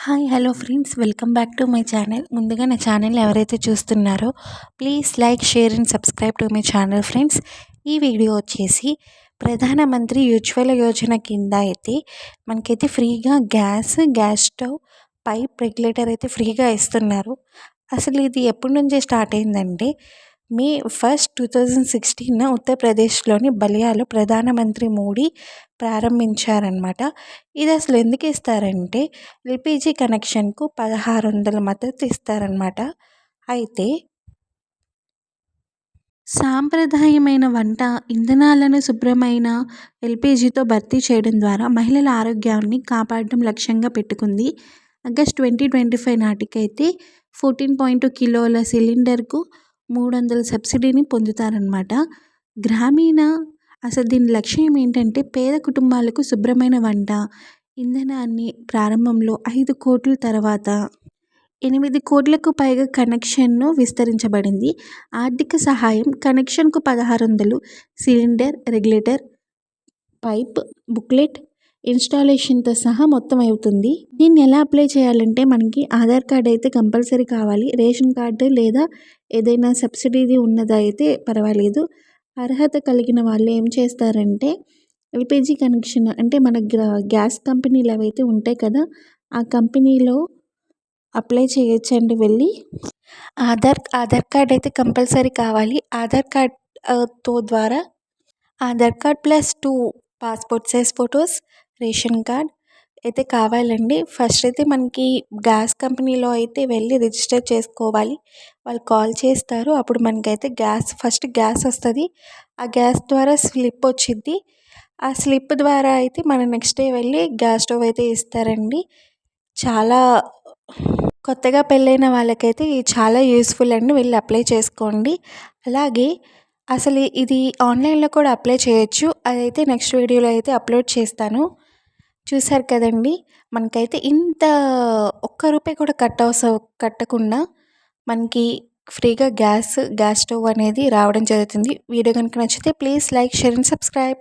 Hi hello friends, welcome back to my channel. ముందుగా నా channel ఎవరైతే చూస్తున్నారో please like, share and subscribe to my channel friends. ఈ video వచ్చేసి ప్రధానమంత్రి ఉజ్వల యోజన కింద అయితే మనకైతే ఫ్రీగా గ్యాస్ స్టవ్ పైప్ రెగ్యులేటర్ అయితే ఫ్రీగా ఇస్తున్నారు. అసలు ఇది ఎప్పటి నుంచే స్టార్ట్ అయిందంటే మే 1, 2016 ఉత్తరప్రదేశ్లోని బలియాలో ప్రధానమంత్రి మోడీ ప్రారంభించారనమాట. ఇది అసలు ఎందుకు ఇస్తారంటే ఎల్పిజి కనెక్షన్కు 1600 మద్దతు ఇస్తారనమాట. అయితే సాంప్రదాయమైన వంట ఇంధనాలను శుభ్రమైన ఎల్పిజితో భర్తీ చేయడం ద్వారా మహిళల ఆరోగ్యాన్ని కాపాడడం లక్ష్యంగా పెట్టుకుంది. ఆగస్ట్ 2025 నాటికైతే 14.2 కిలోల సిలిండర్కు 300 సబ్సిడీని పొందుతారనమాట. గ్రామీణ అసలు దీని లక్ష్యం ఏంటంటే పేద కుటుంబాలకు శుభ్రమైన వంట ఇంధనాన్ని ప్రారంభంలో 5 కోట్ల తర్వాత 8 కోట్లకు పైగా కనెక్షన్ను విస్తరించబడింది. ఆర్థిక సహాయం కనెక్షన్కు 1600, సిలిండర్, రెగ్యులేటర్, పైప్, బుక్లెట్, ఇన్స్టాలేషన్తో సహా మొత్తం అవుతుంది. దీన్ని ఎలా అప్లై చేయాలంటే మనకి ఆధార్ కార్డ్ అయితే కంపల్సరీ కావాలి. రేషన్ కార్డు లేదా ఏదైనా సబ్సిడీ ఉన్నదైతే పర్వాలేదు. అర్హత కలిగిన వాళ్ళు ఏం చేస్తారంటే ఎల్పిజి కనెక్షన్ అంటే మన గ్యాస్ కంపెనీలు అవైతే ఉంటాయి కదా, ఆ కంపెనీలో అప్లై చేయొచ్చండి. వెళ్ళి ఆధార్ కార్డ్ అయితే కంపల్సరీ కావాలి. ఆధార్ కార్డ్ ద్వారా Aadhaar card plus 2 passport size photos, ration card అయితే కావాలండి. ఫస్ట్ అయితే మనకి గ్యాస్ కంపెనీలో అయితే వెళ్ళి రిజిస్టర్ చేసుకోవాలి. వాళ్ళు కాల్ చేస్తారు. అప్పుడు మనకైతే ఫస్ట్ గ్యాస్ వస్తుంది. ఆ గ్యాస్ ద్వారా స్లిప్ వచ్చింది. ఆ స్లిప్ ద్వారా అయితే మనం నెక్స్ట్ డే వెళ్ళి గ్యాస్ స్టవ్ అయితే ఇస్తారండి. చాలా కొత్తగా పెళ్ళైన వాళ్ళకైతే ఇది చాలా యూస్ఫుల్ అండి. వెళ్ళి అప్లై చేసుకోండి. అలాగే అసలు ఇది ఆన్లైన్లో కూడా అప్లై చేయొచ్చు. అదైతే నెక్స్ట్ వీడియోలో అయితే అప్లోడ్ చేస్తాను. చూసారు కదండి, మనకైతే ఇంత ఒక్క రూపాయి కూడా కట్టకుండా మనకి ఫ్రీగా గ్యాస్ స్టవ్ అనేది రావడం జరుగుతుంది. వీడియో కనుక నచ్చితే please like, share and subscribe.